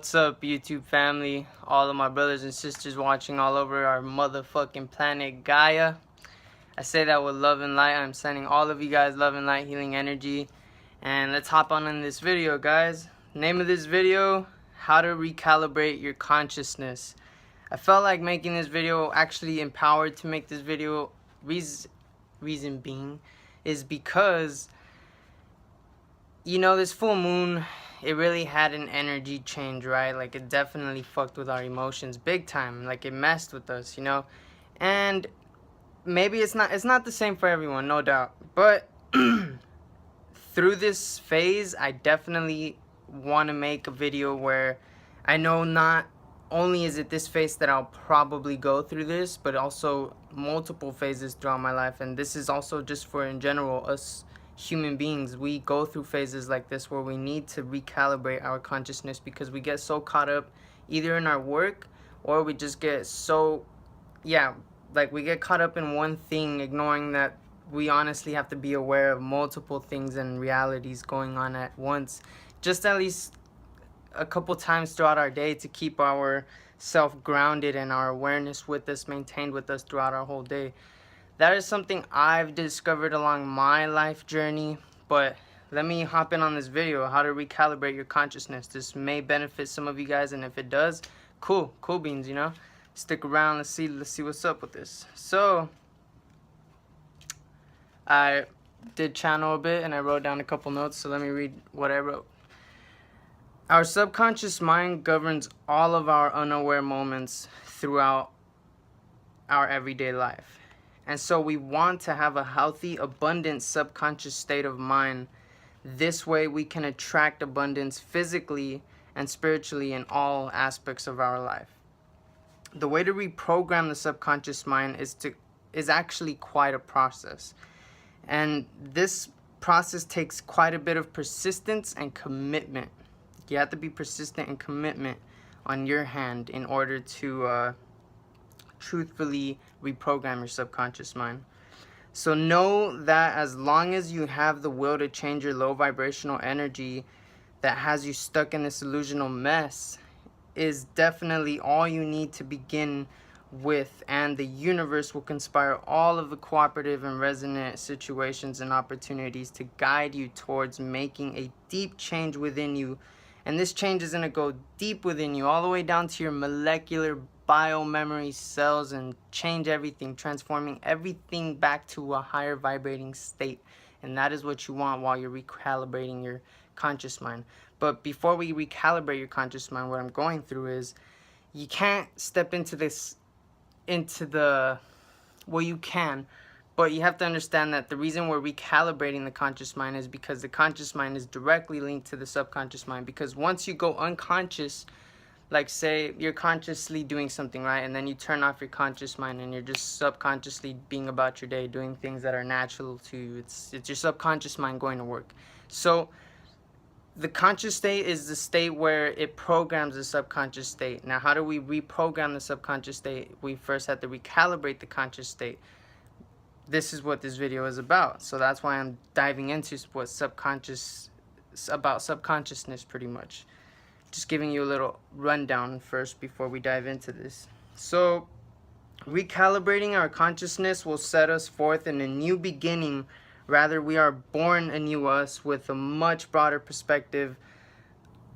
What's up, YouTube family? All of my brothers and sisters watching all over our motherfucking planet Gaia. I say that with love and light. I'm sending all of you guys love and light, healing energy. And let's hop on in this video, guys. Name of this video, how to recalibrate your consciousness. I felt like making this video, actually empowered to make this video. Reason being is because, you know, this full moon, it really had an energy change, right? Like, it definitely fucked with our emotions big time. Like, it messed with us, you know? And maybe it's not the same for everyone, no doubt. But through this phase, I definitely want to make a video where I know not only is it this phase that I'll probably go through this, but also multiple phases throughout my life. And this is also just for, in general, us human beings. We go through phases like this where we need to recalibrate our consciousness because we get so caught up either in our work, or we just get so, like we get caught up in one thing, ignoring that we honestly have to be aware of multiple things and realities going on at once, just at least a couple times throughout our day, to keep our self grounded and our awareness with us, maintained with us throughout our whole day. That is something I've discovered along my life journey. But let me hop in on this video, how to recalibrate your consciousness. This may benefit some of you guys, and if it does, cool beans, you know. Stick around, let's see what's up with this. So I did channel a bit and I wrote down a couple notes, so let me read what I wrote. Our subconscious mind governs all of our unaware moments throughout our everyday life. And so we want to have a healthy, abundant subconscious state of mind. This way we can attract abundance physically and spiritually in all aspects of our life. The way to reprogram the subconscious mind is actually quite a process. And this process takes quite a bit of persistence and commitment. You have to be persistent and commitment on your hand in order to truthfully reprogram your subconscious mind. So know that as long as you have the will to change your low vibrational energy that has you stuck in this illusional mess, is definitely all you need to begin with, and the universe will conspire all of the cooperative and resonant situations and opportunities to guide you towards making a deep change within you. And this change is going to go deep within you, all the way down to your molecular biomemory cells, and change everything, transforming everything back to a higher vibrating state. And that is what you want while you're recalibrating your conscious mind. But before we recalibrate your conscious mind, what I'm going through is, you can't step into this, well, you can, but you have to understand that the reason we're recalibrating the conscious mind is because the conscious mind is directly linked to the subconscious mind. Because once you go unconscious, like say you're consciously doing something, right, and then you turn off your conscious mind and you're just subconsciously being about your day, doing things that are natural to you. It's your subconscious mind going to work. So the conscious state is the state where it programs the subconscious state. Now, how do we reprogram the subconscious state? We first have to recalibrate the conscious state. This is what this video is about. So that's why I'm diving into what subconsciousness pretty much. Just giving you a little rundown first before we dive into this. So recalibrating our consciousness will set us forth in a new beginning. Rather, we are born a new us with a much broader perspective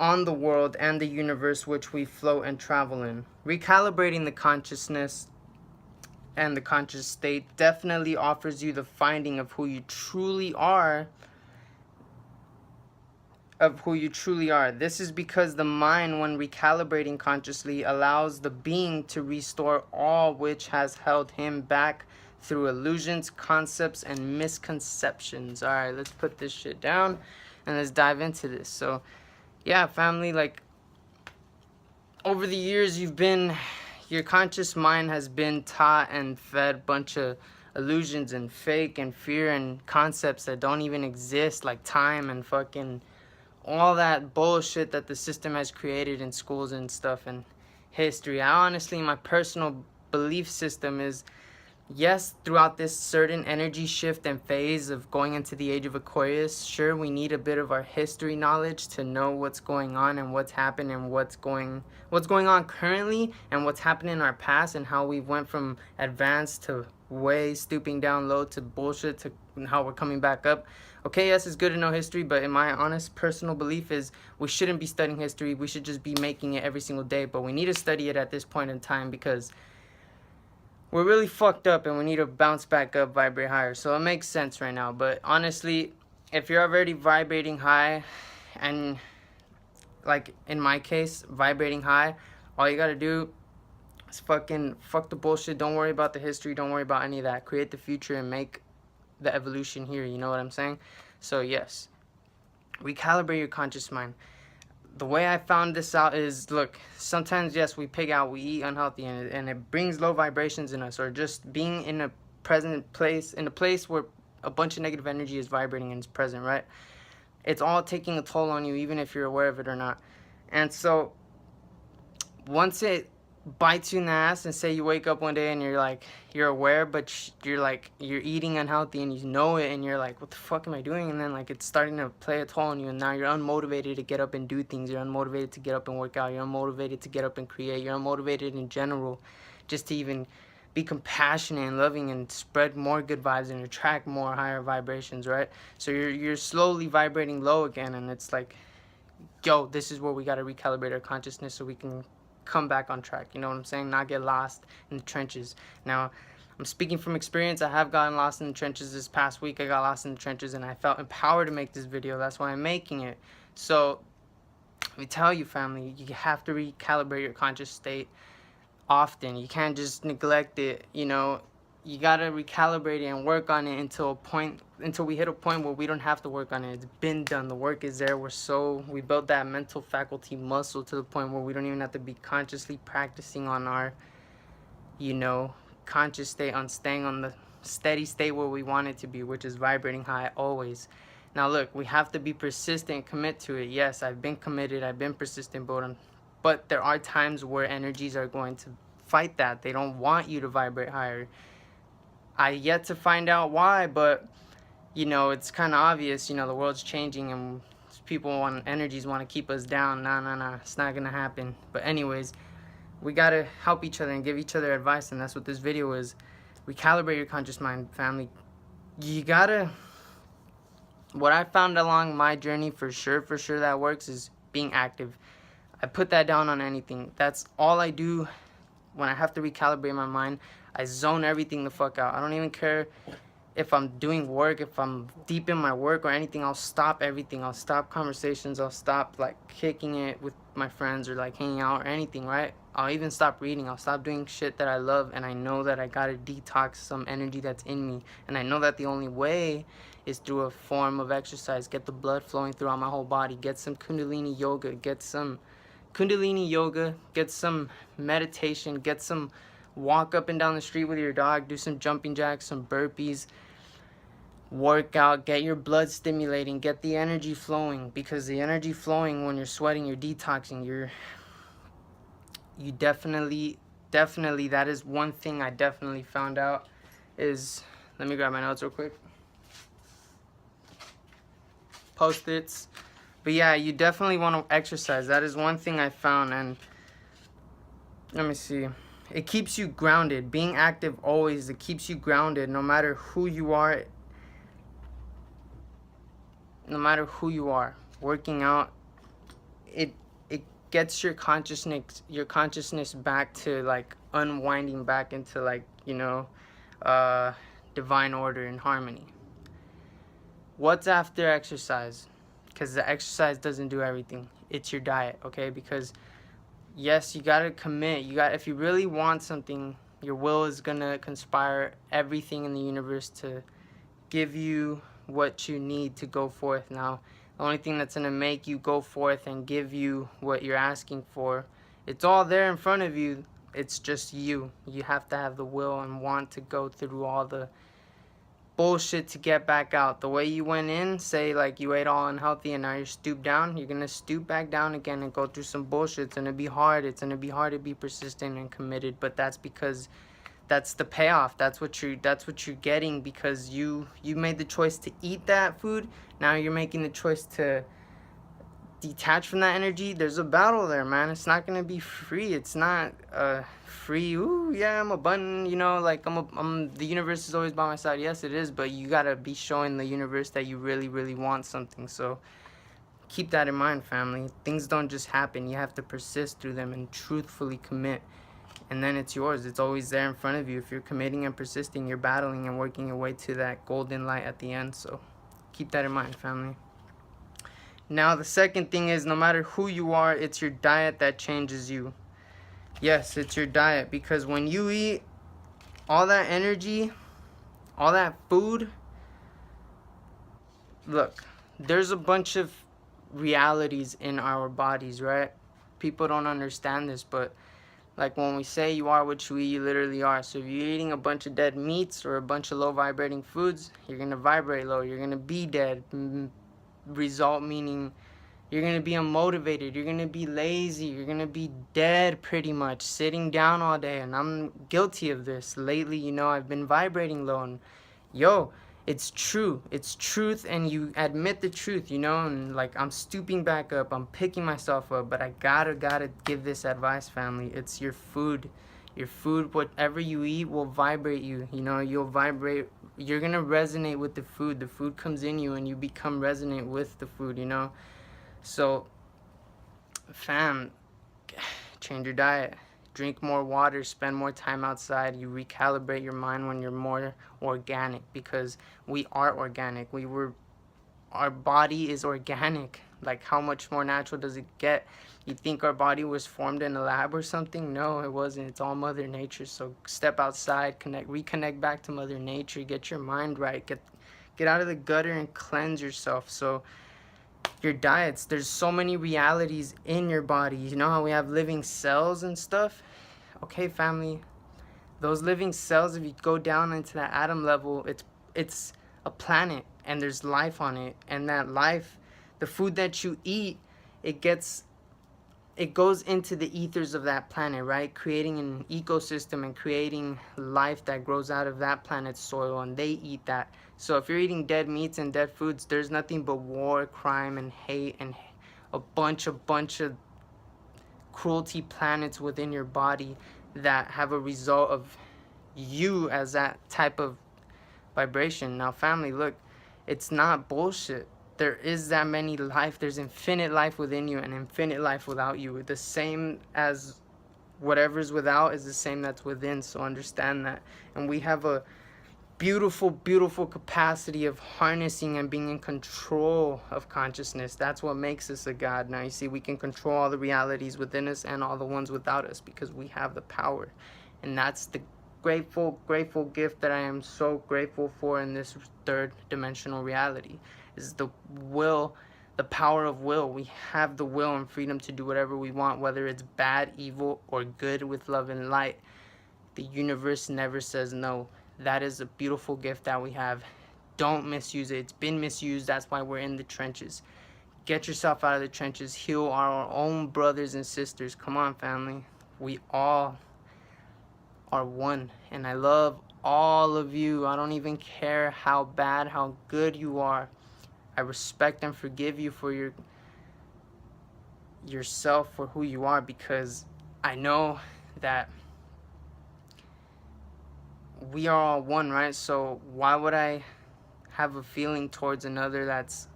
on the world and the universe which we float and travel in. Recalibrating the consciousness and the conscious state definitely offers you the finding of who you truly are. This is because the mind, when recalibrating consciously, allows the being to restore all which has held him back through illusions, concepts, and misconceptions. All right, let's put this shit down and let's dive into this. So yeah, family, like, over the years your conscious mind has been taught and fed a bunch of illusions and fake and fear and concepts that don't even exist, like time and fucking all that bullshit that the system has created in schools and stuff and history. I honestly, my personal belief system is yes, throughout this certain energy shift and phase of going into the age of Aquarius, sure, we need a bit of our history knowledge to know what's going on and what's happened and what's going on currently and what's happened in our past and how we went from advanced to way stooping down low to bullshit to how we're coming back up. Okay, yes, it's good to know history, but in my honest personal belief is we shouldn't be studying history. We should just be making it every single day, but we need to study it at this point in time because we're really fucked up and we need to bounce back up, vibrate higher. So it makes sense right now. But honestly, if you're already vibrating high, and like in my case, vibrating high, all you gotta do is fucking fuck the bullshit. Don't worry about the history. Don't worry about any of that. Create the future and make the evolution here. You know what I'm saying? So yes, recalibrate your conscious mind. The way I found this out is, look, sometimes, yes, we pig out, we eat unhealthy, and it brings low vibrations in us, or just being in a present place, in a place where a bunch of negative energy is vibrating and is present, right? It's all taking a toll on you, even if you're aware of it or not. And so, once it bites you in the ass, and say you wake up one day and you're like, you're aware, but you're eating unhealthy and you know it, and you're like, what the fuck am I doing? And then like it's starting to play a toll on you, and now you're unmotivated to get up and do things. You're unmotivated to get up and work out. You're unmotivated to get up and create. You're unmotivated in general, just to even be compassionate and loving and spread more good vibes and attract more higher vibrations, right? So you're slowly vibrating low again, and it's like, yo, this is where we got to recalibrate our consciousness so we can come back on track. You know what I'm saying? Not get lost in the trenches. Now, I'm speaking from experience. I have gotten lost in the trenches this past week. I got lost in the trenches and I felt empowered to make this video. That's why I'm making it. So let me tell you, family, you have to recalibrate your conscious state often. You can't just neglect it. You know, you gotta recalibrate it and work on it until we hit a point where we don't have to work on it. It's been done. The work is there. We built that mental faculty muscle to the point where we don't even have to be consciously practicing on our, you know, conscious state, on staying on the steady state where we want it to be, which is vibrating high always. Now look, we have to be persistent, commit to it. Yes, I've been committed, I've been persistent, but there are times where energies are going to fight that. They don't want you to vibrate higher. I yet to find out why, but you know, it's kind of obvious. You know, the world's changing and energies want to keep us down. Nah, it's not gonna happen. But anyways, we gotta help each other and give each other advice, and that's what this video is. Recalibrate your conscious mind, family. You gotta, what I found along my journey for sure that works is being active. I put that down on anything. That's all I do when I have to recalibrate my mind. I zone everything the fuck out. I don't even care if I'm doing work, if I'm deep in my work or anything. I'll stop everything. I'll stop conversations. I'll stop like kicking it with my friends or like hanging out or anything, right? I'll even stop reading. I'll stop doing shit that I love, and I know that I gotta detox some energy that's in me. And I know that the only way is through a form of exercise. Get the blood flowing throughout my whole body. Get some Kundalini yoga. Get some meditation. Get some walk up and down the street with your dog. Do some jumping jacks, some burpees. Work out, get your blood stimulating, get the energy flowing, because the energy flowing when you're sweating, you're detoxing, you definitely, that is one thing I definitely found out is, let me grab my notes real quick, Post-its. But yeah, you definitely want to exercise. That is one thing I found. And let me see, it keeps you grounded. Being active always, it keeps you grounded no matter who you are. No matter who you are, working out, it gets your consciousness back to like unwinding back into like, you know, divine order and harmony. What's after exercise? Because the exercise doesn't do everything. It's your diet, okay? Because yes, you gotta commit. If you really want something, your will is gonna conspire everything in the universe to give you what you need to go forth. Now, the only thing that's going to make you go forth and give you what you're asking for, it's all there in front of you. It's just you. You have to have the will and want to go through all the bullshit to get back out. The way you went in, say like you ate all unhealthy and now you're stooped down, you're going to stoop back down again and go through some bullshit. It's going to be hard. It's going to be hard to be persistent and committed, but that's because that's the payoff. That's what you're getting, because you made the choice to eat that food. Now you're making the choice to detach from that energy. There's a battle there, man. It's not gonna be free. It's not free. Ooh, yeah, I'm a button. You know, like I'm. The universe is always by my side. Yes, it is. But you gotta be showing the universe that you really, really want something. So keep that in mind, family. Things don't just happen. You have to persist through them and truthfully commit. And then it's yours. It's always there in front of you. If you're committing and persisting, you're battling and working your way to that golden light at the end. So keep that in mind, family. Now, the second thing is, no matter who you are, it's your diet that changes you. Yes, it's your diet, because when you eat all that energy, all that food, look, there's a bunch of realities in our bodies, right? People don't understand this, but like when we say you are what you eat, you literally are. So if you're eating a bunch of dead meats or a bunch of low vibrating foods, you're going to vibrate low. You're going to be dead. Result meaning you're going to be unmotivated. You're going to be lazy. You're going to be dead pretty much, sitting down all day. And I'm guilty of this. Lately, you know, I've been vibrating low. And yo, it's true. It's truth, and you admit the truth, you know, and like I'm stooping back up. I'm picking myself up, but I gotta give this advice, family. It's your food. Your food, whatever you eat will vibrate you. You know, you'll vibrate. You're gonna resonate with the food. The food comes in you and you become resonant with the food, you know. So, fam, change your diet. Drink more water, spend more time outside. You recalibrate your mind when you're more organic, because we are organic. Our body is organic. Like, how much more natural does it get? You think our body was formed in a lab or something? No, it wasn't. It's all Mother Nature. So step outside, reconnect back to Mother Nature, get your mind right, get out of the gutter and cleanse yourself. So your diets, there's so many realities in your body. You know how we have living cells and stuff? Okay, family, those living cells, if you go down into that atom level, it's a planet, and there's life on it. And that life, the food that you eat, it goes into the ethers of that planet, right? Creating an ecosystem and creating life that grows out of that planet's soil, and they eat that. So if you're eating dead meats and dead foods, there's nothing but war, crime, and hate, and a bunch of cruelty planets within your body that have a result of you as that type of vibration. Now, family, look, it's not bullshit. There is that many life. There's infinite life within you and infinite life without you. The same as whatever's without is the same that's within. So understand that. And we have a beautiful, beautiful capacity of harnessing and being in control of consciousness. That's what makes us a god. Now, you see, we can control all the realities within us and all the ones without us, because we have the power. And that's the grateful gift that I am so grateful for in this third dimensional reality, is the will, the power of will. We have the will and freedom to do whatever we want, whether it's bad, evil, or good, with love and light. The universe never says no. That is a beautiful gift that we have. Don't misuse it. It's been misused. That's why we're in the trenches. Get yourself out of the trenches. Heal our own brothers and sisters. Come on, family. We all are one. And I love all of you. I don't even care how bad, how good you are. I respect and forgive you for yourself, for who you are, because I know that we are all one, right? So why would I have a feeling towards another that's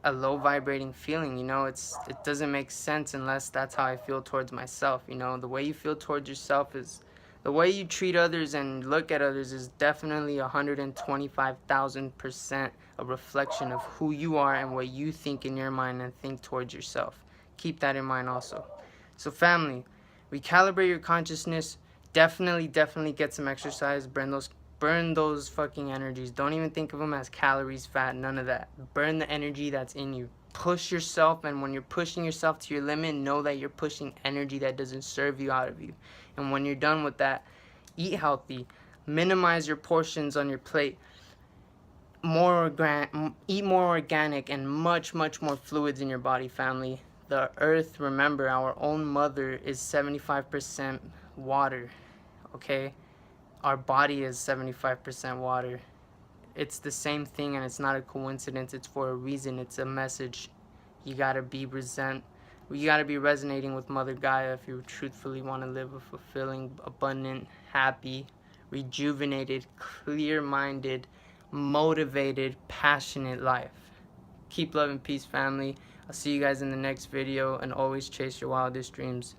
a low vibrating feeling? You know, it doesn't make sense unless that's how I feel towards myself. You know, the way you feel towards yourself is the way you treat others and look at others is definitely 125,000% a reflection of who you are and what you think in your mind and think towards yourself. Keep that in mind also. So, family, recalibrate your consciousness. Definitely get some exercise. Burn those fucking energies. Don't even think of them as calories, fat, none of that. Burn the energy that's in you. Push yourself, and when you're pushing yourself to your limit, know that you're pushing energy that doesn't serve you out of you. And when you're done with that, eat healthy. Minimize your portions on your plate. Eat more organic and much more fluids in your body, family. The earth, remember, our own mother, is 75% water, okay? Our body is 75% water. It's the same thing, and it's not a coincidence. It's for a reason. It's a message. You gotta be resonating with Mother Gaia if you truthfully want to live a fulfilling, abundant, happy, rejuvenated, clear-minded, motivated, passionate life. Keep love and peace, family. I'll see you guys in the next video, and always chase your wildest dreams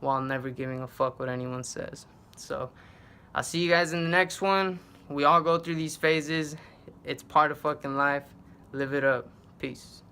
while never giving a fuck what anyone says. So I'll see you guys in the next one. We all go through these phases. It's part of fucking life. Live it up. Peace.